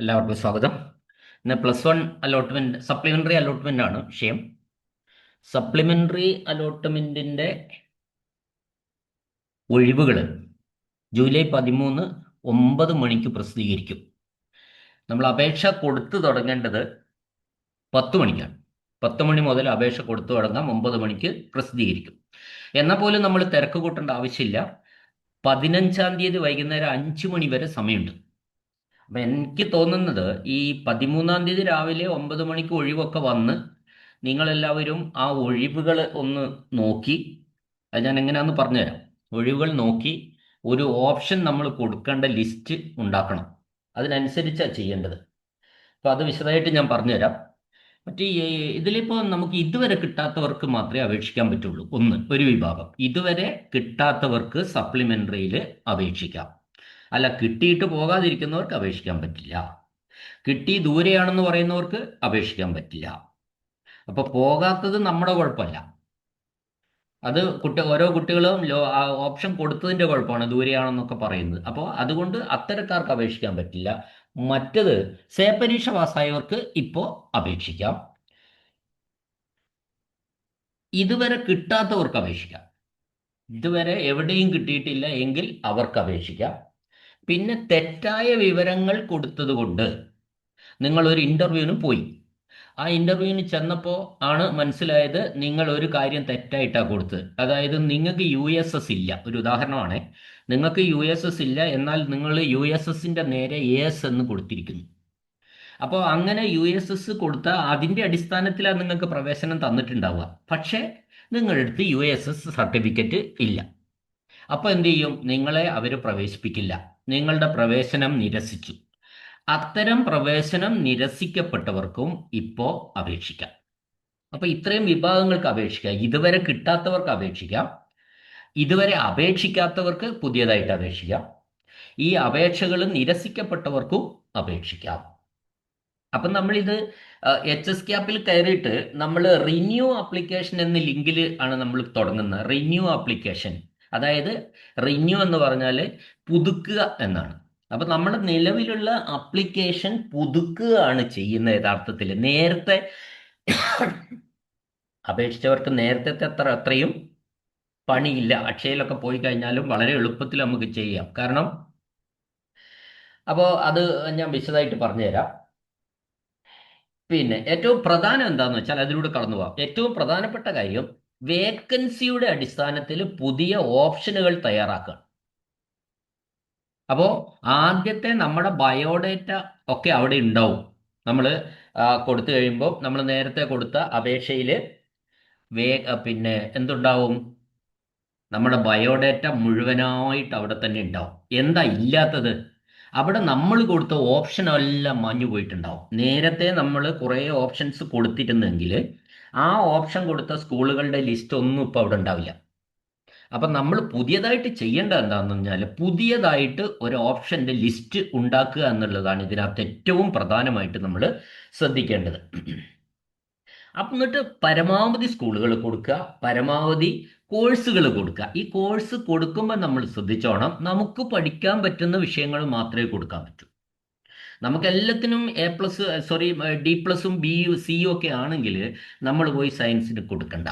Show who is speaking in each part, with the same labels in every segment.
Speaker 1: എല്ലാവർക്കും സ്വാഗതം. ഇന്ന് +1 അലോട്ട്മെന്റ് സപ്ലിമെന്ററി അലോട്ട്മെന്റ് ആണ് വിഷയം. സപ്ലിമെന്ററി അലോട്ട്മെന്റിന്റെ ഒഴിവുകൾ ജൂലൈ 13 9 മണിക്ക് പ്രസിദ്ധീകരിക്കും. നമ്മൾ അപേക്ഷ കൊടുത്തു തുടങ്ങേണ്ടത് 10 മണിക്കാണ്. 10 മണി മുതൽ അപേക്ഷ കൊടുത്തു തുടങ്ങാം. 9 മണിക്ക് പ്രസിദ്ധീകരിക്കും. എന്നാൽ പോലും നമ്മൾ തിരക്ക് കൂട്ടേണ്ട ആവശ്യമില്ല. 15-ാം തീയതി വൈകുന്നേരം 5 മണി വരെ സമയമുണ്ട്. അപ്പം എനിക്ക് തോന്നുന്നത് ഈ 13-ാം തീയതി രാവിലെ 9 മണിക്ക് ഒഴിവൊക്കെ വന്ന് നിങ്ങളെല്ലാവരും ആ ഒഴിവുകൾ ഒന്ന് നോക്കി, അത് ഞാൻ എങ്ങനെയാണെന്ന് പറഞ്ഞുതരാം. ഒഴിവുകൾ നോക്കി ഒരു ഓപ്ഷൻ നമ്മൾ കൊടുക്കേണ്ട ലിസ്റ്റ് ഉണ്ടാക്കണം. അതിനനുസരിച്ചാണ് ചെയ്യേണ്ടത്. അപ്പോൾ അത് വിശദമായിട്ട് ഞാൻ പറഞ്ഞുതരാം. മറ്റേ ഇതിലിപ്പോൾ നമുക്ക് ഇതുവരെ കിട്ടാത്തവർക്ക് മാത്രമേ അപേക്ഷിക്കാൻ പറ്റുള്ളൂ. ഒരു വിഭാഗം ഇതുവരെ കിട്ടാത്തവർക്ക് സപ്ലിമെന്ററിയിൽ അപേക്ഷിക്കാം. അല്ല, കിട്ടിയിട്ട് പോകാതിരിക്കുന്നവർക്ക് അപേക്ഷിക്കാൻ പറ്റില്ല. കിട്ടി ദൂരെയാണെന്ന് പറയുന്നവർക്ക് അപേക്ഷിക്കാൻ പറ്റില്ല. അപ്പൊ പോകാത്തത് നമ്മുടെ കുഴപ്പമല്ല. അത് ഓരോ കുട്ടികളും ഓപ്ഷൻ കൊടുത്തതിന്റെ കുഴപ്പമാണ് ദൂരെയാണെന്നൊക്കെ പറയുന്നത്. അപ്പോൾ അതുകൊണ്ട് അത്തരക്കാർക്ക് അപേക്ഷിക്കാൻ പറ്റില്ല. മറ്റത് പരീക്ഷ പാസ്സായവർക്ക് ഇപ്പോൾ അപേക്ഷിക്കാം. ഇതുവരെ കിട്ടാത്തവർക്ക് അപേക്ഷിക്കാം. ഇതുവരെ എവിടെയും കിട്ടിയിട്ടില്ല എങ്കിൽ അവർക്ക് അപേക്ഷിക്കാം. പിന്നെ തെറ്റായ വിവരങ്ങൾ കൊടുത്തത് കൊണ്ട് നിങ്ങൾ ഒരു ഇന്റർവ്യൂവിന് പോയി. ആ ഇന്റർവ്യൂവിന് ചെന്നപ്പോൾ ആണ് മനസ്സിലായത് നിങ്ങൾ ഒരു കാര്യം തെറ്റായിട്ടാണ് കൊടുത്തത്. അതായത് നിങ്ങൾക്ക് USS ഇല്ല. ഒരു ഉദാഹരണമാണ്, നിങ്ങൾക്ക് USS ഇല്ല, എന്നാൽ നിങ്ങൾ USSന്റെ നേരെ AS എന്ന് കൊടുത്തിരിക്കുന്നു. അപ്പോൾ അങ്ങനെ USS കൊടുത്ത അതിൻ്റെ അടിസ്ഥാനത്തിലാണ് നിങ്ങൾക്ക് പ്രവേശനം തന്നിട്ടുണ്ടാവുക. പക്ഷേ നിങ്ങളുടെ അടുത്ത് USS സർട്ടിഫിക്കറ്റ് ഇല്ല. അപ്പോൾ എന്ത് ചെയ്യും? നിങ്ങളെ അവർ പ്രവേശിപ്പിക്കില്ല. നിങ്ങളുടെ പ്രവേശനം നിരസിച്ചു. അത്തരം പ്രവേശനം നിരസിക്കപ്പെട്ടവർക്കും ഇപ്പോൾ അപേക്ഷിക്കാം. അപ്പൊ ഇത്രയും വിഭാഗങ്ങൾക്ക് അപേക്ഷിക്കാം. ഇതുവരെ കിട്ടാത്തവർക്ക് അപേക്ഷിക്കാം. ഇതുവരെ അപേക്ഷിക്കാത്തവർക്ക് പുതിയതായിട്ട് അപേക്ഷിക്കാം. ഈ അപേക്ഷകൾ നിരസിക്കപ്പെട്ടവർക്കും അപേക്ഷിക്കാം. അപ്പം നമ്മളിത് HSCAP-ൽ കയറിയിട്ട് നമ്മൾ റിന്യൂ ആപ്ലിക്കേഷൻ എന്ന ലിങ്കിൽ ആണ് നമ്മൾ തുടങ്ങുന്നത്. റിന്യൂ ആപ്ലിക്കേഷൻ, അതായത് റിന്യൂ എന്ന് പറഞ്ഞാൽ പുതുക്കുക എന്നാണ്. അപ്പൊ നമ്മുടെ നിലവിലുള്ള ആപ്ലിക്കേഷൻ പുതുക്കുകയാണ് ചെയ്യുന്നത്. യഥാർത്ഥത്തിൽ നേരത്തെ അപേക്ഷിച്ചവർക്ക് നേരത്തെ അത്രയും പണിയില്ല. അക്ഷയയിലൊക്കെ പോയി കഴിഞ്ഞാലും വളരെ എളുപ്പത്തിൽ നമുക്ക് ചെയ്യാം. കാരണം അപ്പോൾ അത് ഞാൻ വിശദമായിട്ട് പറഞ്ഞുതരാം. പിന്നെ ഏറ്റവും പ്രധാനം എന്താന്ന് വെച്ചാൽ അതിലൂടെ കടന്നു പോവാം. ഏറ്റവും പ്രധാനപ്പെട്ട കാര്യം വേക്കൻസിയുടെ അടിസ്ഥാനത്തിൽ പുതിയ ഓപ്ഷനുകൾ തയ്യാറാക്കുക. അപ്പോൾ ആദ്യത്തെ നമ്മുടെ ബയോഡേറ്റ ഒക്കെ അവിടെ ഉണ്ടാവും. നമ്മൾ കൊടുത്തു കഴിയുമ്പോൾ നമ്മൾ നേരത്തെ കൊടുത്ത അപേക്ഷയിൽ പിന്നെ എന്തുണ്ടാവും? നമ്മുടെ ബയോഡേറ്റ മുഴുവനായിട്ട് അവിടെ തന്നെ ഉണ്ടാവും. എന്താ ഇല്ലാത്തത്? അവിടെ നമ്മൾ കൊടുത്ത ഓപ്ഷൻ എല്ലാം മാഞ്ഞു പോയിട്ടുണ്ടാവും. നേരത്തെ നമ്മൾ കുറേ ഓപ്ഷൻസ് കൊടുത്തിരുന്നെങ്കിൽ ആ ഓപ്ഷൻ കൊടുത്ത സ്കൂളുകളുടെ ലിസ്റ്റ് ഒന്നും ഇപ്പോൾ അവിടെ ഉണ്ടാവില്ല. അപ്പം നമ്മൾ പുതിയതായിട്ട് ചെയ്യേണ്ടത് എന്താണെന്ന് പറഞ്ഞാൽ പുതിയതായിട്ട് ഒരു ഓപ്ഷൻ്റെ ലിസ്റ്റ് ഉണ്ടാക്കുക എന്നുള്ളതാണ് ഇതിനകത്ത് ഏറ്റവും പ്രധാനമായിട്ട് നമ്മൾ ശ്രദ്ധിക്കേണ്ടത്. അപ്പം എന്നിട്ട് പരമാവധി സ്കൂളുകൾ കൊടുക്കുക, പരമാവധി കോഴ്സുകൾ കൊടുക്കുക. ഈ കോഴ്സ് കൊടുക്കുമ്പോൾ നമ്മൾ ശ്രദ്ധിച്ചോണം, നമുക്ക് പഠിക്കാൻ പറ്റുന്ന വിഷയങ്ങൾ മാത്രമേ കൊടുക്കാൻ പറ്റൂ. നമുക്ക് എല്ലാത്തിനും D+ഉം Bയും Cയും ഒക്കെ ആണെങ്കിൽ നമ്മൾ പോയി സയൻസിന് കൊടുക്കണ്ട.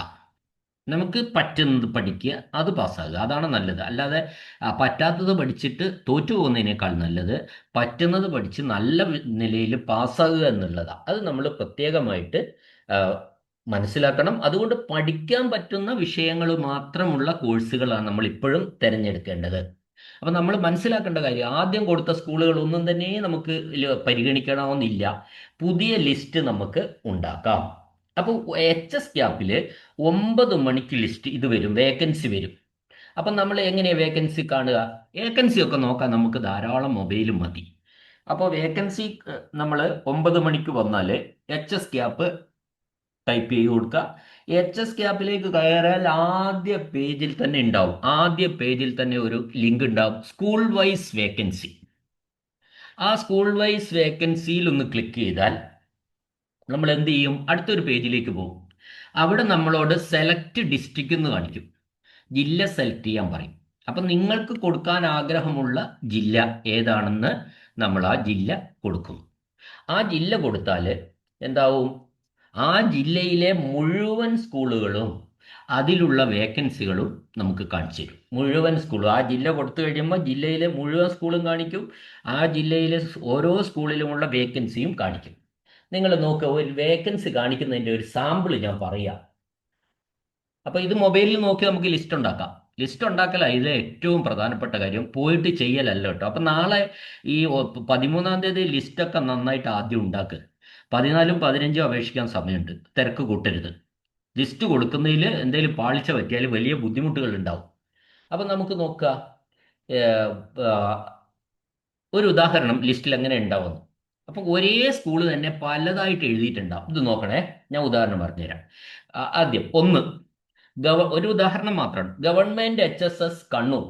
Speaker 1: നമുക്ക് പറ്റുന്നത് പഠിക്കുക, അത് പാസ്സാകുക, അതാണ് നല്ലത്. അല്ലാതെ പറ്റാത്തത് പഠിച്ചിട്ട് തോറ്റു പോകുന്നതിനേക്കാൾ നല്ലത് പറ്റുന്നത് പഠിച്ച് നല്ല നിലയിൽ പാസ്സാകുക എന്നുള്ളതാണ്. അത് നമ്മൾ പ്രത്യേകമായിട്ട് മനസ്സിലാക്കണം. അതുകൊണ്ട് പഠിക്കാൻ പറ്റുന്ന വിഷയങ്ങൾ മാത്രമുള്ള കോഴ്സുകളാണ് നമ്മൾ ഇപ്പോഴും തിരഞ്ഞെടുക്കേണ്ടത്. അപ്പം നമ്മൾ മനസ്സിലാക്കേണ്ട കാര്യം, ആദ്യം കൊടുത്ത സ്കൂളുകൾ ഒന്നും തന്നെ നമുക്ക് പരിഗണിക്കണമെന്നില്ല. പുതിയ ലിസ്റ്റ് നമുക്ക് ഉണ്ടാക്കാം. അപ്പോൾ HSCAP-ൽ 9 മണിക്ക് ലിസ്റ്റ് ഇത് വരും, വേക്കൻസി വരും. അപ്പം നമ്മൾ എങ്ങനെയാണ് വേക്കൻസി കാണുക? വേക്കൻസി ഒക്കെ നോക്കാൻ നമുക്ക് ധാരാളം മൊബൈൽ മതി. അപ്പോൾ വേക്കൻസി നമ്മൾ 9 മണിക്ക് വന്നാൽ HSCAP ടൈപ്പ് ചെയ്ത് കൊടുക്കുക. HSCAP-ലേക്ക് കയറിയാൽ ആദ്യ പേജിൽ തന്നെ ഉണ്ടാവും. ആദ്യ പേജിൽ തന്നെ ഒരു ലിങ്ക് ഉണ്ടാവും, സ്കൂൾ വൈസ് വേക്കൻസി. ആ സ്കൂൾ വൈസ് വേക്കൻസിയിൽ ഒന്ന് ക്ലിക്ക് ചെയ്താൽ നമ്മൾ എന്ത് ചെയ്യും? അടുത്തൊരു പേജിലേക്ക് പോകും. അവിടെ നമ്മളോട് സെലക്ട് ഡിസ്ട്രിക്റ്റ് എന്ന് കാണിക്കും. ജില്ല സെലക്ട് ചെയ്യാൻ പറയും. അപ്പം നിങ്ങൾക്ക് കൊടുക്കാൻ ആഗ്രഹമുള്ള ജില്ല ഏതാണെന്ന് നമ്മൾ ആ ജില്ല കൊടുക്കും. ആ ജില്ല കൊടുത്താൽ എന്താവും? ആ ജില്ലയിലെ മുഴുവൻ സ്കൂളുകളും അതിലുള്ള വേക്കൻസികളും നമുക്ക് കാണിച്ചു തരും. മുഴുവൻ സ്കൂളും ആ ജില്ല കൊടുത്തു കഴിയുമ്പോൾ ജില്ലയിലെ മുഴുവൻ സ്കൂളും കാണിക്കും. ആ ജില്ലയിലെ ഓരോ സ്കൂളിലുമുള്ള വേക്കൻസിയും കാണിക്കും. നിങ്ങൾ നോക്കുക, ഒരു വേക്കൻസി കാണിക്കുന്നതിൻ്റെ ഒരു സാമ്പിൾ ഞാൻ പറയാം. അപ്പോൾ ഇത് മൊബൈലിൽ നോക്കി നമുക്ക് ലിസ്റ്റ് ഉണ്ടാക്കാം. ലിസ്റ്റ് ഉണ്ടാക്കല ഇതിലെ ഏറ്റവും പ്രധാനപ്പെട്ട കാര്യം, പോയിട്ട് ചെയ്യലല്ല കേട്ടോ. അപ്പം നാളെ ഈ 13-ാം തീയതി ലിസ്റ്റൊക്കെ നന്നായിട്ട് ആദ്യം ഉണ്ടാക്കുക. 14-ഉം 15-ഉം അപേക്ഷിക്കാൻ സമയമുണ്ട്. തിരക്ക് കൂട്ടരുത്. ലിസ്റ്റ് കൊടുക്കുന്നതിൽ എന്തെങ്കിലും പാളിച്ച പറ്റിയാൽ വലിയ ബുദ്ധിമുട്ടുകൾ ഉണ്ടാവും. അപ്പം നമുക്ക് നോക്കുക, ഏഹ്, ആഹ്, ഒരു ഉദാഹരണം ലിസ്റ്റിൽ എങ്ങനെ ഉണ്ടാവുന്നു. അപ്പം ഒരേ സ്കൂൾ തന്നെ പലതായിട്ട് എഴുതിയിട്ടുണ്ടാവും. ഇത് നോക്കണേ, ഞാൻ ഉദാഹരണം പറഞ്ഞുതരാം. ആദ്യം ഒന്ന്, ഒരു ഉദാഹരണം മാത്രമാണ്. Government HSS Kannur.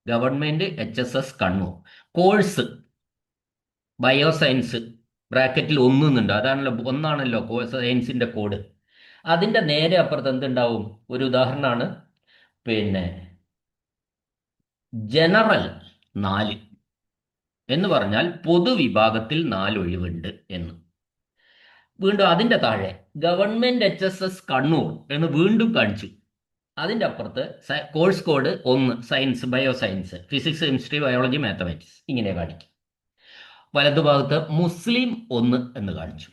Speaker 1: Government HSS Kannur course bioscience, ബ്രാക്കറ്റിൽ ഒന്നുന്നുണ്ട്. അതാണല്ലോ, ഒന്നാണല്ലോ സയൻസിന്റെ കോഡ്. അതിന്റെ നേരെ അപ്പുറത്ത് എന്തുണ്ടാവും? ഒരു ഉദാഹരണമാണ്. പിന്നെ ജനറൽ 4 എന്ന് പറഞ്ഞാൽ പൊതുവിഭാഗത്തിൽ 4 ഒഴിവുണ്ട് എന്ന്. വീണ്ടും അതിന്റെ താഴെ ഗവൺമെന്റ് HSS കണ്ണൂർ എന്ന് വീണ്ടും കാണിച്ചു. അതിൻ്റെ അപ്പുറത്ത് course code 1, science, bioscience, physics, chemistry, biology, mathematics, ഇങ്ങനെ കാണിക്കും. വലതുഭാഗത്ത് മുസ്ലിം 1 എന്ന് കാണിച്ചു.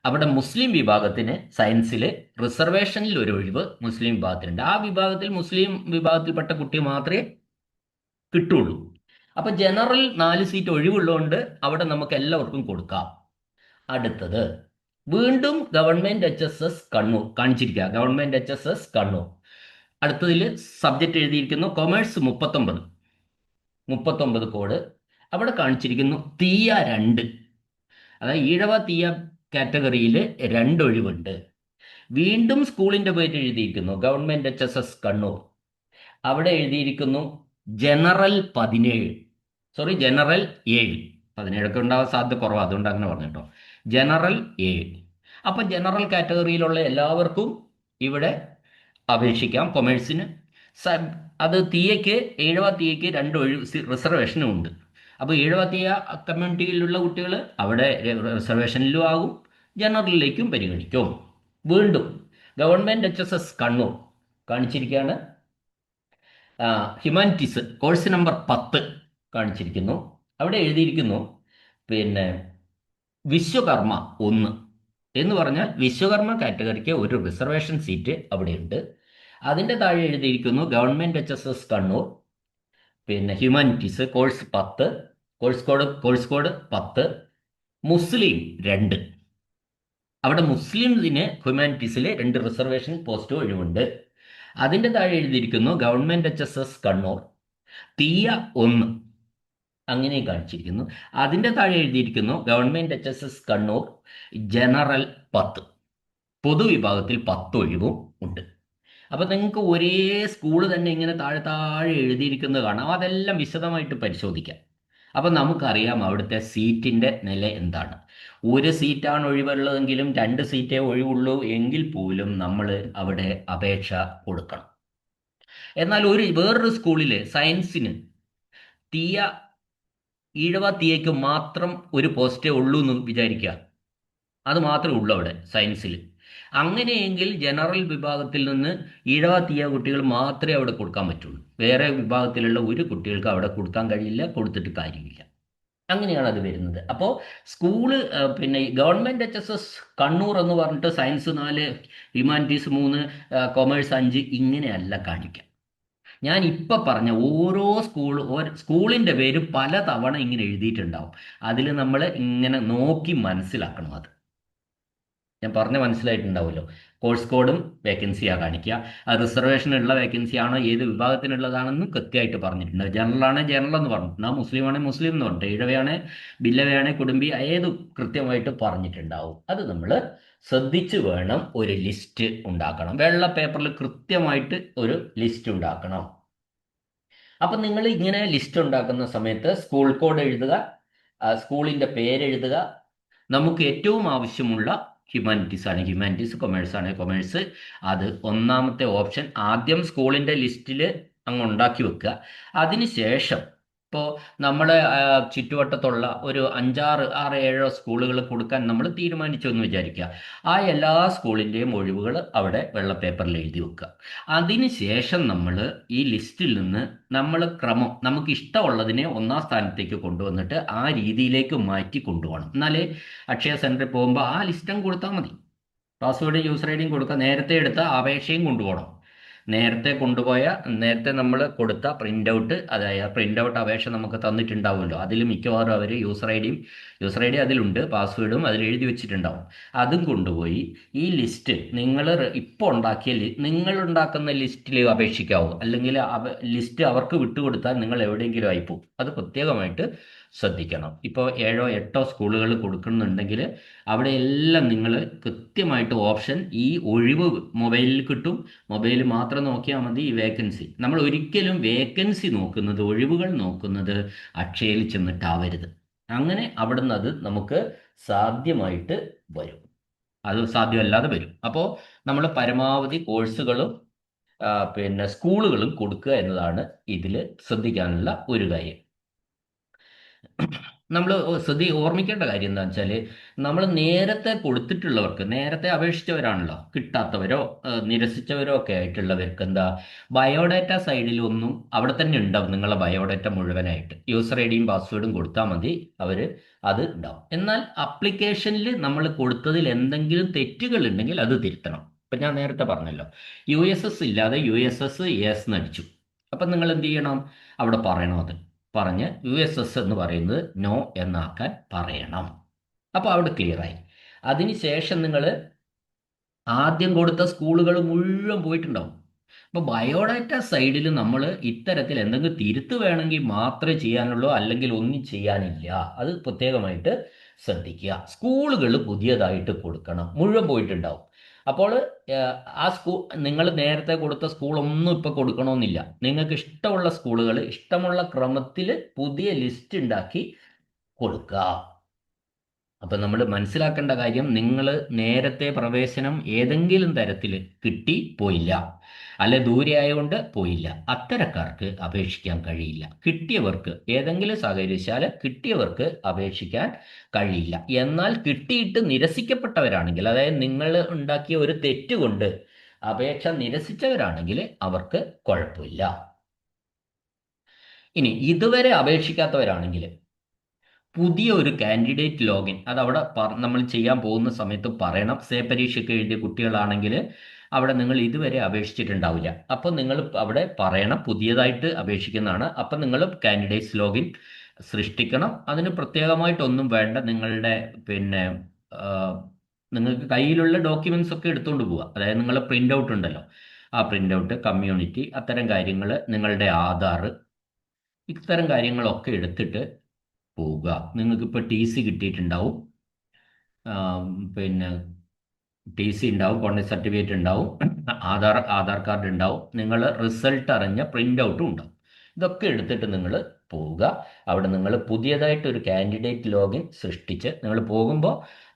Speaker 1: അവിടെ മുസ്ലിം വിഭാഗത്തിന് സയൻസിൽ റിസർവേഷനിൽ ഒരു ഒഴിവ് മുസ്ലിം വിഭാഗത്തിനുണ്ട്. ആ വിഭാഗത്തിൽ മുസ്ലിം വിഭാഗത്തിൽപ്പെട്ട കുട്ടി മാത്രമേ കിട്ടുള്ളൂ. അപ്പൊ ജനറൽ 4 സീറ്റ് ഒഴിവുള്ളതുകൊണ്ട് അവിടെ നമുക്ക് എല്ലാവർക്കും കൊടുക്കാം. അടുത്തത് വീണ്ടും ഗവൺമെന്റ് HSS കണ്ണൂർ കാണിച്ചിരിക്കുക. Government HSS Kannur. അടുത്തതിൽ സബ്ജക്റ്റ് എഴുതിയിരിക്കുന്നു കൊമേഴ്സ് 39 കോഡ്. അവിടെ കാണിച്ചിരിക്കുന്നു തീയ 2. അതായത് ഈഴവ തീയ കാറ്റഗറിയിൽ 2 ഒഴിവുണ്ട്. വീണ്ടും സ്കൂളിന്റെ പേര് എഴുതിയിരിക്കുന്നു ഗവൺമെന്റ് HSS കണ്ണൂർ. അവിടെ എഴുതിയിരിക്കുന്നു ജനറൽ 17. Sorry, general 7. 17 ഉണ്ടാവാൻ സാധ്യത കുറവാണ്, അതുകൊണ്ട് അങ്ങനെ പറഞ്ഞിട്ടോ. ജനറൽ 7. അപ്പം ജനറൽ കാറ്റഗറിയിലുള്ള എല്ലാവർക്കും ഇവിടെ അപേക്ഷിക്കാം കൊമേഴ്സിന്. അത് തീയയ്ക്ക്, ഈഴവ തീയയ്ക്ക് 2 ഒഴിവ് റിസർവേഷനും ഉണ്ട്. അപ്പോൾ ഈഴവ തീയ കമ്മ്യൂണിറ്റിയിലുള്ള കുട്ടികൾ അവിടെ റിസർവേഷനിലും ആകും, ജനറലിലേക്കും പരിഗണിക്കും. വീണ്ടും ഗവൺമെന്റ് HSS കണ്ണൂർ കാണിച്ചിരിക്കുകയാണ്. ഹ്യൂമാനിറ്റീസ് കോഴ്സ് നമ്പർ 10 കാണിച്ചിരിക്കുന്നു. അവിടെ എഴുതിയിരിക്കുന്നു പിന്നെ വിശ്വകർമ്മ 1 എന്ന് പറഞ്ഞാൽ വിശ്വകർമ്മ കാറ്റഗറിക്ക് ഒരു റിസർവേഷൻ സീറ്റ് അവിടെയുണ്ട്. അതിൻ്റെ താഴെ എഴുതിയിരിക്കുന്നു ഗവൺമെന്റ് HSS കണ്ണൂർ, പിന്നെ ഹ്യൂമാനിറ്റീസ് കോഴ്സ് 10, കോഴ്സ് കോഡ് 10, മുസ്ലിം 2. അവിടെ മുസ്ലിംസിന് ഹ്യൂമാനിറ്റീസിൽ 2 റിസർവേഷൻ പോസ്റ്റ് ഒഴിവുണ്ട്. അതിൻ്റെ താഴെ എഴുതിയിരിക്കുന്നു ഗവൺമെന്റ് HSS കണ്ണൂർ തീയ 1, അങ്ങനെ കാണിച്ചിരിക്കുന്നു. അതിൻ്റെ താഴെ എഴുതിയിരിക്കുന്നു ഗവൺമെന്റ് HSS കണ്ണൂർ ജനറൽ 10, പൊതുവിഭാഗത്തിൽ 10 ഒഴിവും ഉണ്ട്. അപ്പം നിങ്ങൾക്ക് ഒരേ സ്കൂൾ തന്നെ ഇങ്ങനെ താഴെ താഴെ എഴുതിയിരിക്കുന്നത് കാണാം. അതെല്ലാം വിശദമായിട്ട് പരിശോധിക്കാം. അപ്പം നമുക്കറിയാം അവിടുത്തെ സീറ്റിൻ്റെ നില എന്താണ്. ഒരു സീറ്റാണ് ഒഴിവുള്ളതെങ്കിലും 2 സീറ്റേ ഒഴിവുള്ളൂ എങ്കിൽ പോലും നമ്മൾ അവിടെ അപേക്ഷ കൊടുക്കണം. എന്നാൽ വേറൊരു സ്കൂളിൽ സയൻസിന് ഈഴവ തീയയ്ക്ക് മാത്രം ഒരു പോസ്റ്റേ ഉള്ളൂ എന്ന് വിചാരിക്കുക. അത് മാത്രമേ ഉള്ളൂ അവിടെ സയൻസിൽ. അങ്ങനെയെങ്കിൽ ജനറൽ വിഭാഗത്തിൽ നിന്ന് ഈഴവ തീയ കുട്ടികൾ മാത്രമേ അവിടെ കൊടുക്കാൻ പറ്റുള്ളൂ. വേറെ വിഭാഗത്തിലുള്ള ഒരു കുട്ടികൾക്ക് അവിടെ കൊടുക്കാൻ കഴിയില്ല, കൊടുത്തിട്ട് കാര്യമില്ല. അങ്ങനെയാണ് അത് വരുന്നത്. അപ്പോൾ സ്കൂള് പിന്നെ ഗവൺമെന്റ് HSS കണ്ണൂർ എന്ന് പറഞ്ഞിട്ട് സയൻസ് 4, ഹ്യൂമാനിറ്റീസ് 3, കൊമേഴ്സ് 5 ഇങ്ങനെയല്ല കാണിക്കുക. ഞാൻ ഇപ്പം പറഞ്ഞ ഓരോ സ്കൂളിൻ്റെ പേര് പല തവണ ഇങ്ങനെ എഴുതിയിട്ടുണ്ടാവും. അതിൽ നമ്മൾ ഇങ്ങനെ നോക്കി മനസ്സിലാക്കണം. അത് ഞാൻ പറഞ്ഞ് മനസ്സിലായിട്ടുണ്ടാവുമല്ലോ. കോഴ്സ് കോഡും വേക്കൻസിയാണ് കാണിക്കുക. അത് റിസർവേഷനുള്ള വേക്കൻസി ആണോ, ഏത് വിഭാഗത്തിനുള്ളതാണെന്ന് കൃത്യമായിട്ട് പറഞ്ഞിട്ടുണ്ട്. ജനറൽ ജനറൽ എന്ന് പറഞ്ഞിട്ടുണ്ട്, മുസ്ലിം ആണെങ്കിൽ മുസ്ലിം എന്ന് പറഞ്ഞിട്ട്, ഈഴവയാണെ ബില്ലവയാണെ കുടുംബി, ഏത് കൃത്യമായിട്ട് പറഞ്ഞിട്ടുണ്ടാവും. അത് നമ്മൾ ശ്രദ്ധിച്ച് വേണം ഒരു ലിസ്റ്റ് ഉണ്ടാക്കണം. വെള്ള പേപ്പറിൽ കൃത്യമായിട്ട് ഒരു ലിസ്റ്റ് ഉണ്ടാക്കണം. അപ്പം നിങ്ങൾ ഇങ്ങനെ ലിസ്റ്റ് ഉണ്ടാക്കുന്ന സമയത്ത് സ്കൂൾ കോഡ് എഴുതുക, സ്കൂളിൻ്റെ പേരെഴുതുക. നമുക്ക് ഏറ്റവും ആവശ്യമുള്ള ഹ്യൂമാനിറ്റീസ് ആണ് ഹ്യൂമാനിറ്റീസ്, കൊമേഴ്സ് ആണ് കൊമേഴ്സ്. അത് ഒന്നാമത്തെ ഓപ്ഷൻ ആദ്യം സ്കൂളിൻ്റെ ലിസ്റ്റിൽ അങ്ങ് ഉണ്ടാക്കി വെക്കുക. അതിനുശേഷം ഇപ്പോൾ നമ്മളെ ചുറ്റുവട്ടത്തുള്ള ഒരു 6 7 സ്കൂളുകൾ കൊടുക്കാൻ നമ്മൾ തീരുമാനിച്ചു എന്ന് വിചാരിക്കുക. ആ എല്ലാ സ്കൂളിൻ്റെയും ഒഴിവുകൾ അവിടെ വെള്ള പേപ്പറിൽ എഴുതി വെക്കുക. അതിനുശേഷം നമ്മൾ ഈ ലിസ്റ്റിൽ നിന്ന് നമ്മൾ ക്രമം നമുക്ക് ഇഷ്ടമുള്ളതിനെ ഒന്നാം സ്ഥാനത്തേക്ക് കൊണ്ടുവന്നിട്ട് ആ രീതിയിലേക്ക് മാറ്റി കൊണ്ടുപോകണം. എന്നാലേ അക്ഷയ സെൻറ്ററിൽ പോകുമ്പോൾ ആ ലിസ്റ്റും കൊടുത്താൽ മതി. പാസ്വേഡ് യൂസർ ഐ ഡിയും കൊടുക്കുക. നേരത്തെ എടുത്ത അപേക്ഷയും കൊണ്ടുപോകണം. നേരത്തെ നമ്മൾ കൊടുത്ത പ്രിൻ്റ് ഔട്ട്, അതായത് പ്രിൻ്റ് ഔട്ട് അപേക്ഷ നമുക്ക് തന്നിട്ടുണ്ടാവുമല്ലോ. അതിൽ മിക്കവാറും അവർ യൂസർ ഐ ഡി അതിലുണ്ട്, പാസ്വേഡും അതിൽ എഴുതി വെച്ചിട്ടുണ്ടാവും. അതും കൊണ്ടുപോയി ഈ ലിസ്റ്റ് ഇപ്പോൾ നിങ്ങൾ ഉണ്ടാക്കുന്ന ലിസ്റ്റിൽ അപേക്ഷിക്കാവൂ. അല്ലെങ്കിൽ ലിസ്റ്റ് അവർക്ക് വിട്ടുകൊടുത്താൽ നിങ്ങൾ എവിടെയെങ്കിലും ആയിപ്പോവും. അത് പ്രത്യേകമായിട്ട് ശ്രദ്ധിക്കണം. ഇപ്പോൾ 7 8 സ്കൂളുകൾ കൊടുക്കുന്നുണ്ടെങ്കിൽ അവിടെയെല്ലാം നിങ്ങൾ കൃത്യമായിട്ട് ഓപ്ഷൻ ഈ ഒഴിവ് മൊബൈലിൽ കിട്ടും. മൊബൈൽ മാത്രം നോക്കിയാൽ മതി ഈ വേക്കൻസി. നമ്മൾ ഒരിക്കലും വേക്കൻസി നോക്കുന്നത്, ഒഴിവുകൾ നോക്കുന്നത് അക്ഷയയിൽ ചെന്നിട്ടാവരുത്. അങ്ങനെ അവിടുന്ന് അത് നമുക്ക് സാധ്യമായിട്ട് വരും. അത് സാധ്യമല്ലാതെ വരും. അപ്പോൾ നമ്മൾ പരമാവധി കോഴ്സുകളും സ്കൂളുകളും കൊടുക്കുക എന്നതാണ് ഇതിൽ ശ്രദ്ധിക്കാനുള്ള ഒരു കാര്യം. നമ്മൾ ഓർമ്മിക്കേണ്ട കാര്യം എന്താ വെച്ചാൽ, നമ്മൾ നേരത്തെ കൊടുത്തിട്ടുള്ളവർക്ക്, നേരത്തെ അപേക്ഷിച്ചവരാണല്ലോ, കിട്ടാത്തവരോ നിരസിച്ചവരോ ഒക്കെ ആയിട്ടുള്ളവർക്ക് എന്താ, ബയോഡാറ്റ സൈഡിലൊന്നും അവിടെ തന്നെ ഉണ്ടാവും. നിങ്ങളുടെ ബയോഡാറ്റ മുഴുവനായിട്ട് യൂസർ ഐ ഡിയും പാസ്വേഡും കൊടുത്താൽ മതി, അവർ അത് ഉണ്ടാവും. എന്നാൽ അപ്ലിക്കേഷനിൽ നമ്മൾ കൊടുത്തതിൽ എന്തെങ്കിലും തെറ്റുകൾ ഉണ്ടെങ്കിൽ അത് തിരുത്തണം. ഇപ്പം ഞാൻ നേരത്തെ പറഞ്ഞല്ലോ, USS ഇല്ലാതെ USS yes എന്നടിച്ചു. അപ്പം നിങ്ങൾ എന്ത് ചെയ്യണം, അവിടെ പറയണം. അത് പറഞ്ഞ് USS എന്ന് പറയുന്നത് നോ എന്നാക്കാൻ പറയണം. അപ്പോൾ അവിടെ ക്ലിയറായി. അതിനുശേഷം നിങ്ങൾ ആദ്യം കൊടുത്ത സ്കൂളുകൾ മുഴുവൻ പോയിട്ടുണ്ടാവും. അപ്പോൾ ബയോഡാറ്റ സൈഡിൽ നമ്മൾ ഇത്തരത്തിൽ എന്തെങ്കിലും തിരുത്ത് വേണമെങ്കിൽ മാത്രമേ ചെയ്യാനുള്ളൂ, അല്ലെങ്കിൽ ഒന്നും ചെയ്യാനില്ല. അത് പ്രത്യേകമായിട്ട് ശ്രദ്ധിക്കുക. സ്കൂളുകൾ പുതിയതായിട്ട് കൊടുക്കണം. മുഴുവൻ പോയിട്ടുണ്ടാവും. അപ്പോൾ നിങ്ങൾ നേരത്തെ കൊടുത്ത സ്കൂളൊന്നും ഇപ്പോൾ കൊടുക്കണമെന്നില്ല. നിങ്ങൾക്ക് ഇഷ്ടമുള്ള സ്കൂളുകൾ ഇഷ്ടമുള്ള ക്രമത്തിൽ പുതിയ ലിസ്റ്റ് ഉണ്ടാക്കി കൊടുക്കുക. അപ്പം നമ്മൾ മനസ്സിലാക്കേണ്ട കാര്യം, നിങ്ങൾ നേരത്തെ പ്രവേശനം ഏതെങ്കിലും തരത്തിൽ കിട്ടി പോയില്ല, അല്ലെ ദൂരെ ആയതുകൊണ്ട് പോയില്ല, അത്തരക്കാർക്ക് അപേക്ഷിക്കാൻ കഴിയില്ല. കിട്ടിയവർക്ക്, ഏതെങ്കിലും സാഹചര്യശാല കിട്ടിയവർക്ക് അപേക്ഷിക്കാൻ കഴിയില്ല. എന്നാൽ കിട്ടിയിട്ട് നിരസിക്കപ്പെട്ടവരാണെങ്കിൽ, അതായത് നിങ്ങൾ ഉണ്ടാക്കിയ ഒരു തെറ്റുകൊണ്ട് അപേക്ഷ നിരസിച്ചവരാണെങ്കിൽ അവർക്ക് കുഴപ്പമില്ല. ഇനി ഇതുവരെ അപേക്ഷിക്കാത്തവരാണെങ്കിൽ പുതിയ ഒരു കാൻഡിഡേറ്റ് ലോഗിൻ അത് അവിടെ നമ്മൾ ചെയ്യാൻ പോകുന്ന സമയത്ത് പറയണം. പരീക്ഷയ്ക്ക് എഴുതിയ കുട്ടികളാണെങ്കിൽ അവിടെ നിങ്ങൾ ഇതുവരെ അപേക്ഷിച്ചിട്ടുണ്ടാവില്ല. അപ്പോൾ നിങ്ങൾ അവിടെ പറയണം പുതിയതായിട്ട് അപേക്ഷിക്കുന്നതാണ്. അപ്പം നിങ്ങൾ കാൻഡിഡേറ്റ്സ് ലോഗിൻ സൃഷ്ടിക്കണം. അതിന് പ്രത്യേകമായിട്ടൊന്നും വേണ്ട. നിങ്ങളുടെ നിങ്ങൾക്ക് കയ്യിലുള്ള ഡോക്യുമെന്റ്സ് ഒക്കെ എടുത്തുകൊണ്ട് പോവുക. അതായത് നിങ്ങൾ പ്രിൻ്റ് ഔട്ട് ഉണ്ടല്ലോ, ആ പ്രിൻ്റ് ഔട്ട്, കമ്മ്യൂണിറ്റി, അത്തരം കാര്യങ്ങൾ, നിങ്ങളുടെ ആധാർ, ഇത്തരം കാര്യങ്ങളൊക്കെ എടുത്തിട്ട് പോവുക. നിങ്ങൾക്കിപ്പോൾ TC കിട്ടിയിട്ടുണ്ടാവും, പിന്നെ TC ഉണ്ടാവും, കോൺടാക്ട് സർട്ടിഫിക്കറ്റ് ഉണ്ടാവും, ആധാർ കാർഡ് ഉണ്ടാവും, നിങ്ങൾ റിസൾട്ട് അറിഞ്ഞ പ്രിൻ്റ് ഔട്ടും ഉണ്ടാവും. ഇതൊക്കെ എടുത്തിട്ട് നിങ്ങൾ പോവുക. അവിടെ നിങ്ങൾ പുതിയതായിട്ട് ഒരു കാൻഡിഡേറ്റ് ലോഗിൻ സൃഷ്ടിച്ച് നിങ്ങൾ പോകുമ്പോൾ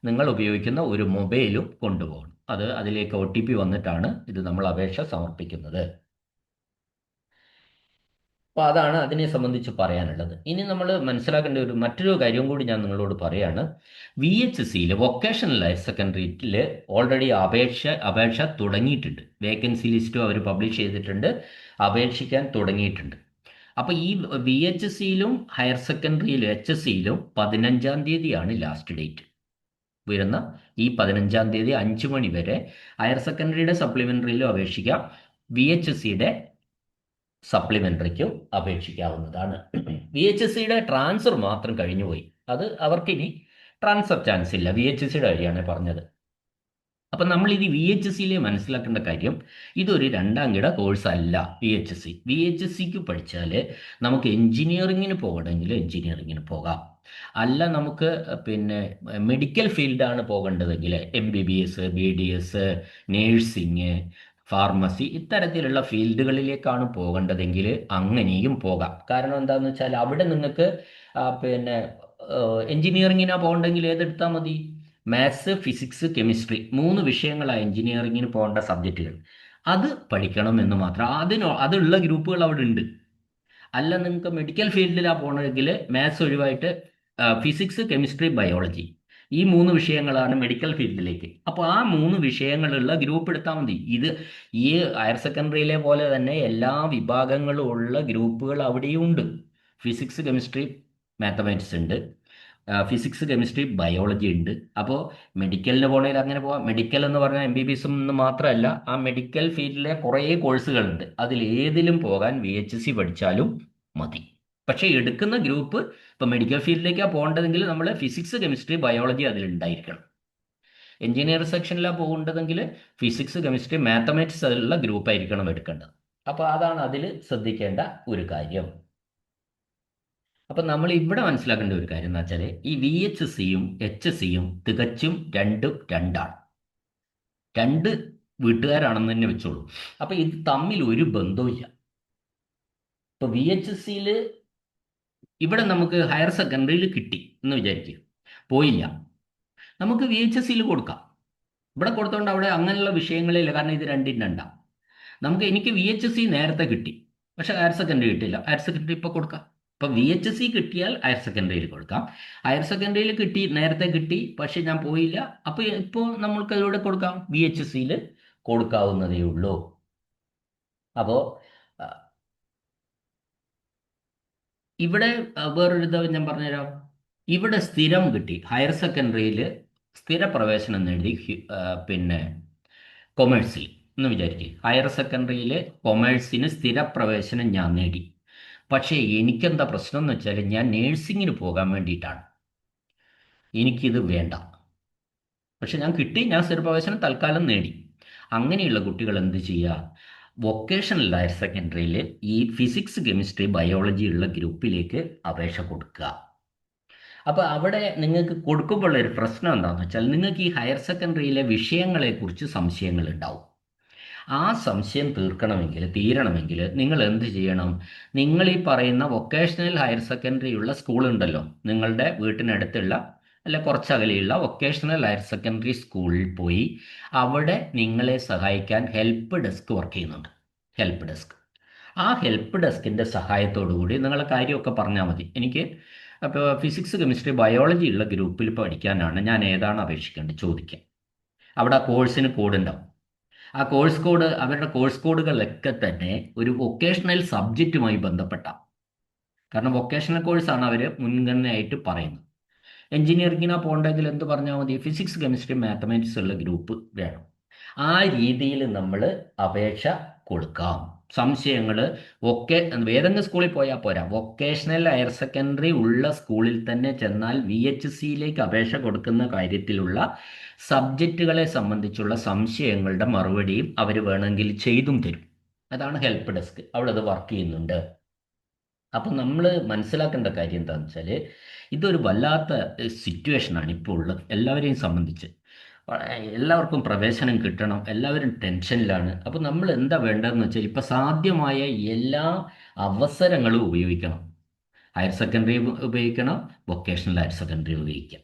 Speaker 1: നിങ്ങൾ ഉപയോഗിക്കുന്ന ഒരു മൊബൈലും കൊണ്ടുപോകണം. അതിലേക്ക് OTP വന്നിട്ടാണ് ഇത് നമ്മൾ അപേക്ഷ സമർപ്പിക്കുന്നത്. അപ്പോൾ അതാണ് അതിനെ സംബന്ധിച്ച് പറയാനുള്ളത്. ഇനി നമ്മൾ മനസ്സിലാക്കേണ്ട മറ്റൊരു കാര്യം കൂടി ഞാൻ നിങ്ങളോട് പറയാണ്. VHCയിൽ വൊക്കേഷണൽ ഹയർ സെക്കൻഡറിയിൽ ഓൾറെഡി അപേക്ഷ തുടങ്ങിയിട്ടുണ്ട്. വേക്കൻസി ലിസ്റ്റും അവർ പബ്ലിഷ് ചെയ്തിട്ടുണ്ട്, അപേക്ഷിക്കാൻ തുടങ്ങിയിട്ടുണ്ട്. അപ്പോൾ ഈ VHCയിലും ഹയർ സെക്കൻഡറിയിലും HSCയിലും 15-ാം തീയതിയാണ് ലാസ്റ്റ് ഡേറ്റ് വരുന്ന. ഈ 15-ാം തീയതി 5 മണി വരെ ഹയർ സെക്കൻഡറിയുടെ സപ്ലിമെൻ്ററിയിലും അപേക്ഷിക്കാം, VHCയുടെ സപ്ലിമെൻ്ററിക്കും അപേക്ഷിക്കാവുന്നതാണ്. VHCയുടെ ട്രാൻസ്ഫർ മാത്രം കഴിഞ്ഞുപോയി. അത് അവർക്കിനി ട്രാൻസ്ഫർ ചാൻസ് ഇല്ല. VHCയുടെ കാര്യമാണ് പറഞ്ഞത്. അപ്പം നമ്മൾ ഇത് VHCയിലെ മനസ്സിലാക്കേണ്ട കാര്യം, ഇതൊരു 2ാം കിട കോഴ്സ് അല്ല. VHCക്ക് പഠിച്ചാൽ നമുക്ക് എൻജിനീയറിങ്ങിന് പോകണമെങ്കിൽ എൻജിനീയറിങ്ങിന് പോകാം. അല്ല നമുക്ക് മെഡിക്കൽ ഫീൽഡാണ് പോകേണ്ടതെങ്കിൽ MBBS, BDS, നേഴ്സിങ്, ഫാർമസി, ഇത്തരത്തിലുള്ള ഫീൽഡുകളിലേക്കാണ് പോകേണ്ടതെങ്കിൽ അങ്ങനെയും പോകാം. കാരണം എന്താണെന്ന് വെച്ചാൽ അവിടെ നിങ്ങൾക്ക് എൻജിനീയറിങ്ങിനാണ് പോകണ്ടെങ്കിൽ ഏതെടുത്താൽ മതി? മാത്സ്, ഫിസിക്സ്, കെമിസ്ട്രി 3 വിഷയങ്ങളാണ് എൻജിനീയറിങ്ങിന് പോകേണ്ട സബ്ജക്റ്റുകൾ. അത് പഠിക്കണം എന്ന് മാത്രം. അതുള്ള ഗ്രൂപ്പുകൾ അവിടെ ഉണ്ട്. അല്ല നിങ്ങൾക്ക് മെഡിക്കൽ ഫീൽഡിലാണ് പോകണമെങ്കിൽ മാത്സ് ഒഴിവായിട്ട് ഫിസിക്സ് കെമിസ്ട്രി ബയോളജി ഈ മൂന്ന് വിഷയങ്ങളാണ് മെഡിക്കൽ ഫീൽഡിലേക്ക്. അപ്പോൾ ആ മൂന്ന് വിഷയങ്ങളുള്ള ഗ്രൂപ്പ് എടുത്താൽ മതി. ഇത് ഈ ഹയർ സെക്കൻഡറിയിലെ പോലെ തന്നെ എല്ലാ വിഭാഗങ്ങളും ഉള്ള ഗ്രൂപ്പുകൾ അവിടെയും ഉണ്ട്. ഫിസിക്സ് കെമിസ്ട്രി മാത്തമാറ്റിക്സ് ഉണ്ട്, ഫിസിക്സ് കെമിസ്ട്രി ബയോളജി ഉണ്ട്. അപ്പോൾ മെഡിക്കലിന് പോകണമെങ്കിൽ അങ്ങനെ പോവാം. മെഡിക്കൽ എന്ന് പറഞ്ഞാൽ MBBS എന്ന് മാത്രമല്ല, ആ മെഡിക്കൽ ഫീൽഡിലെ കുറേ കോഴ്സുകളുണ്ട്. അതിൽ ഏതിലും പോകാൻ VHSC പഠിച്ചാലും മതി. പക്ഷേ എടുക്കുന്ന ഗ്രൂപ്പ് ഇപ്പോൾ മെഡിക്കൽ ഫീൽഡിലേക്കാണ് പോകേണ്ടതെങ്കിൽ നമ്മൾ ഫിസിക്സ് കെമിസ്ട്രി ബയോളജി അതിലുണ്ടായിരിക്കണം. എഞ്ചിനീയർ സെക്ഷനിലാണ് പോകേണ്ടതെങ്കിൽ ഫിസിക്സ് കെമിസ്ട്രി മാത്തമാറ്റിക്സ് അതിലുള്ള ഗ്രൂപ്പായിരിക്കണം എടുക്കേണ്ടത്. അപ്പോൾ അതാണ് അതിൽ ശ്രദ്ധിക്കേണ്ട ഒരു കാര്യം. അപ്പം നമ്മൾ ഇവിടെ മനസ്സിലാക്കേണ്ട ഒരു കാര്യം എന്ന് വെച്ചാൽ ഈ VHSCയും HSCയും തികച്ചും രണ്ടും രണ്ടാണ്. രണ്ട് വീട്ടുകാരാണെന്ന് തന്നെ വെച്ചോളൂ. അപ്പം ഇത് തമ്മിൽ ഒരു ബന്ധവുമില്ല. ഇപ്പോൾ VHSCയിൽ ഇവിടെ നമുക്ക് ഹയർ സെക്കൻഡറിയിൽ കിട്ടി എന്ന് വിചാരിക്കുക, പോയില്ല, നമുക്ക് VHSCയിൽ കൊടുക്കാം. ഇവിടെ കൊടുത്തോണ്ട് അവിടെ അങ്ങനെയുള്ള വിഷയങ്ങളില്ല, കാരണം ഇത് രണ്ടും രണ്ടാം. എനിക്ക് VHSC നേരത്തെ കിട്ടി, പക്ഷെ ഹയർ സെക്കൻഡറി കിട്ടില്ല. ഹയർ സെക്കൻഡറി ഇപ്പോൾ കൊടുക്കാം. ഇപ്പം VHSC കിട്ടിയാൽ ഹയർ സെക്കൻഡറിയിൽ കൊടുക്കാം. ഹയർ സെക്കൻഡറിയിൽ കിട്ടി, നേരത്തെ കിട്ടി, പക്ഷെ ഞാൻ പോയില്ല, അപ്പോൾ ഇപ്പോൾ നമ്മൾക്ക് അതിലൂടെ കൊടുക്കാം, VHSCയിൽ കൊടുക്കാവുന്നതേ ഉള്ളൂ. അപ്പോൾ ഇവിടെ വേറൊരു ഇത് ഞാൻ പറഞ്ഞുതരാം. ഇവിടെ സ്ഥിരം കിട്ടി, ഹയർ സെക്കൻഡറിയിൽ സ്ഥിര പ്രവേശനം നേടി, പിന്നെ കൊമേഴ്സിൽ എന്ന് വിചാരിക്കുക. ഹയർ സെക്കൻഡറിയിൽ കൊമേഴ്സിന് സ്ഥിര പ്രവേശനം ഞാൻ നേടി. പക്ഷേ എനിക്കെന്താ പ്രശ്നം എന്ന് വെച്ചാൽ ഞാൻ നേഴ്സിങ്ങിന് പോകാൻ വേണ്ടിയിട്ടാണ്, എനിക്കിത് വേണ്ട. പക്ഷെ ഞാൻ കിട്ടി, ഞാൻ സ്ഥിര പ്രവേശനം തൽക്കാലം നേടി. അങ്ങനെയുള്ള കുട്ടികൾ എന്ത് ചെയ്യുക? വൊക്കേഷണൽ ഹയർ സെക്കൻഡറിയിൽ ഈ ഫിസിക്സ് കെമിസ്ട്രി ബയോളജി ഉള്ള ഗ്രൂപ്പിലേക്ക് അപേക്ഷ കൊടുക്കുക. അപ്പോൾ അവിടെ നിങ്ങൾക്ക് കൊടുക്കുമ്പോൾ ഒരു പ്രശ്നം എന്താണെന്ന് വെച്ചാൽ നിങ്ങൾക്ക് ഈ ഹയർ സെക്കൻഡറിയിലെ വിഷയങ്ങളെക്കുറിച്ച് സംശയങ്ങൾ ഉണ്ടാവും. ആ സംശയം തീരണമെങ്കിൽ നിങ്ങൾ എന്ത് ചെയ്യണം? നിങ്ങൾ ഈ പറയുന്ന വൊക്കേഷണൽ ഹയർ സെക്കൻഡറി ഉള്ള സ്കൂളുണ്ടല്ലോ, നിങ്ങളുടെ വീട്ടിനടുത്തുള്ള അല്ല കുറച്ചകലെയുള്ള വൊക്കേഷണൽ ഹയർ സെക്കൻഡറി സ്കൂളിൽ പോയി അവിടെ നിങ്ങളെ സഹായിക്കാൻ ഹെൽപ്പ് ഡെസ്ക് വർക്ക് ചെയ്യുന്നുണ്ട്. ഹെൽപ്പ് ഡെസ്ക്, ആ ഹെൽപ്പ് ഡെസ്കിൻ്റെ സഹായത്തോടു കൂടി നിങ്ങളെ കാര്യമൊക്കെ പറഞ്ഞാൽ മതി. എനിക്ക് അപ്പോൾ ഫിസിക്സ് കെമിസ്ട്രി ബയോളജി ഉള്ള ഗ്രൂപ്പിൽ പഠിക്കാനാണ്, ഞാൻ ഏതാണ് അപേക്ഷിക്കേണ്ടത് ചോദിക്കാം. അവിടെ ആ കോഴ്സിന് കോഡ് ഉണ്ടാവും. ആ കോഴ്സ് കോഡ്, അവരുടെ കോഴ്സ് കോഡുകളൊക്കെ തന്നെ ഒരു വൊക്കേഷണൽ സബ്ജക്റ്റുമായി ബന്ധപ്പെട്ട, കാരണം വൊക്കേഷണൽ കോഴ്സാണ് അവർ മുൻഗണനയായിട്ട് പറയുന്നത്. എഞ്ചിനീയറിങ്ങിനാ പോകണ്ടെങ്കിൽ എന്ത് പറഞ്ഞാൽ മതി? ഫിസിക്സ് കെമിസ്ട്രി മാത്തമാറ്റിക്സ് ഉള്ള ഗ്രൂപ്പ് വേണം. ആ രീതിയിൽ നമ്മൾ അപേക്ഷ കൊടുക്കാം. സംശയങ്ങൾ ഏതെങ്കിലും സ്കൂളിൽ പോയാൽ പോരാ, വൊക്കേഷണൽ ഹയർ സെക്കൻഡറി ഉള്ള സ്കൂളിൽ തന്നെ ചെന്നാൽ VHSCയിലേക്ക് അപേക്ഷ കൊടുക്കുന്ന കാര്യത്തിലുള്ള സബ്ജക്റ്റുകളെ സംബന്ധിച്ചുള്ള സംശയങ്ങളുടെ മറുപടിയും അവർ വേണമെങ്കിൽ ചെയ്തും തരും. അതാണ് ഹെൽപ്പ് ഡെസ്ക്, അവിടെ അത് വർക്ക് ചെയ്യുന്നുണ്ട്. അപ്പം നമ്മൾ മനസ്സിലാക്കേണ്ട കാര്യം എന്താണെന്ന് വെച്ചാൽ ഇതൊരു വല്ലാത്ത സിറ്റുവേഷനാണ് ഇപ്പോൾ ഉള്ളത് എല്ലാവരെയും സംബന്ധിച്ച്. എല്ലാവർക്കും പ്രവേശനം കിട്ടണം, എല്ലാവരും ടെൻഷനിലാണ്. അപ്പോൾ നമ്മൾ എന്താ വേണ്ടതെന്ന് വെച്ചാൽ ഇപ്പോൾ സാധ്യമായ എല്ലാ അവസരങ്ങളും ഉപയോഗിക്കണം. ഹയർ സെക്കൻഡറി ഉപയോഗിക്കണം, വൊക്കേഷണൽ ഹയർ സെക്കൻഡറി ഉപയോഗിക്കാം.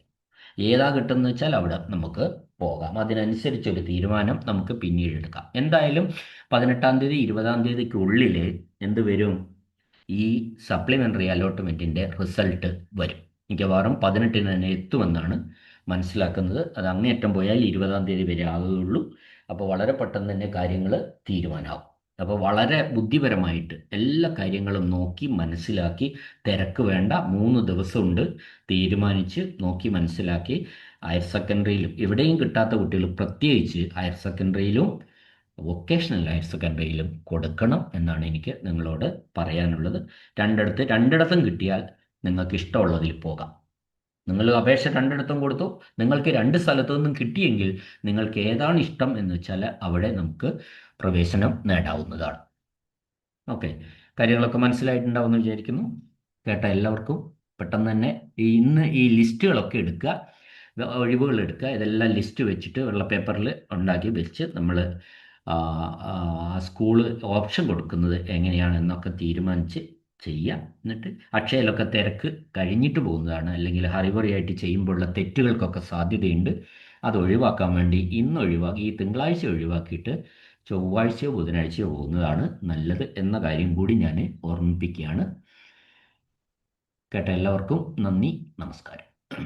Speaker 1: ഏതാ കിട്ടുമെന്ന് വെച്ചാൽ അവിടെ നമുക്ക് പോകാം. അതിനനുസരിച്ചൊരു തീരുമാനം നമുക്ക് പിന്നീട് എടുക്കാം. എന്തായാലും 18-ാം തീയതി 20-ാം തീയതിക്കുള്ളിൽ എന്ത് വരും? ഈ സപ്ലിമെൻ്ററി അലോട്ട്മെൻറ്റിൻ്റെ റിസൾട്ട് വരും. മിക്കവാറും 18-ന് തന്നെ എത്തുമെന്നാണ് മനസ്സിലാക്കുന്നത്. അത് അങ്ങേയറ്റം പോയാൽ 20-ാം തീയതി വരെ ആകുകയുള്ളൂ. അപ്പോൾ വളരെ പെട്ടെന്ന് തന്നെ കാര്യങ്ങൾ തീരുമാനമാകും. അപ്പോൾ വളരെ ബുദ്ധിപരമായിട്ട് എല്ലാ കാര്യങ്ങളും നോക്കി മനസ്സിലാക്കി, തിരക്ക് വേണ്ട, 3 ദിവസമുണ്ട്, തീരുമാനിച്ച് നോക്കി മനസ്സിലാക്കി ഹയർ സെക്കൻഡറിയിലും എവിടെയും കിട്ടാത്ത കുട്ടികൾ പ്രത്യേകിച്ച് ഹയർ സെക്കൻഡറിയിലും വൊക്കേഷണൽ ഹയർ സെക്കൻഡറിയിലും കൊടുക്കണം എന്നാണ് എനിക്ക് നിങ്ങളോട് പറയാനുള്ളത്. രണ്ടിടത്തും കിട്ടിയാൽ നിങ്ങൾക്ക് ഇഷ്ടമുള്ളതിൽ പോകാം. നിങ്ങൾ അപേക്ഷ രണ്ടിടത്തും കൊടുത്തു, നിങ്ങൾക്ക് 2 സ്ഥലത്തു നിന്നും കിട്ടിയെങ്കിൽ നിങ്ങൾക്ക് ഏതാണ് ഇഷ്ടം എന്ന് വെച്ചാൽ അവിടെ നമുക്ക് പ്രവേശനം നേടാവുന്നതാണ്. ഓക്കെ, കാര്യങ്ങളൊക്കെ മനസ്സിലായിട്ടുണ്ടാവുമെന്ന് വിചാരിക്കുന്നു. കേട്ട എല്ലാവർക്കും പെട്ടെന്ന് തന്നെ ഇന്ന് ഈ ലിസ്റ്റുകളൊക്കെ എടുക്കുക, ഒഴിവുകൾ എടുക്കുക, ഇതെല്ലാം ലിസ്റ്റ് വെച്ചിട്ട് വെള്ള പേപ്പറിൽ ഉണ്ടാക്കി വെച്ച് നമ്മൾ സ്കൂള് ഓപ്ഷൻ കൊടുക്കുന്നത് എങ്ങനെയാണെന്നൊക്കെ തീരുമാനിച്ച് ചെയ്യുക. എന്നിട്ട് അക്ഷയയിലൊക്കെ തിരക്ക് കഴിഞ്ഞിട്ട് പോകുന്നതാണ്, അല്ലെങ്കിൽ ഹറിബറിയായിട്ട് ചെയ്യുമ്പോഴുള്ള തെറ്റുകൾക്കൊക്കെ സാധ്യതയുണ്ട്. അത് ഒഴിവാക്കാൻ വേണ്ടി ഈ തിങ്കളാഴ്ച ഒഴിവാക്കിയിട്ട് ചൊവ്വാഴ്ചയോ ബുധനാഴ്ചയോ പോകുന്നതാണ് നല്ലത് എന്ന കാര്യം കൂടി ഞാൻ ഓർമ്മിപ്പിക്കുകയാണ്. കേട്ട എല്ലാവർക്കും നന്ദി, നമസ്കാരം.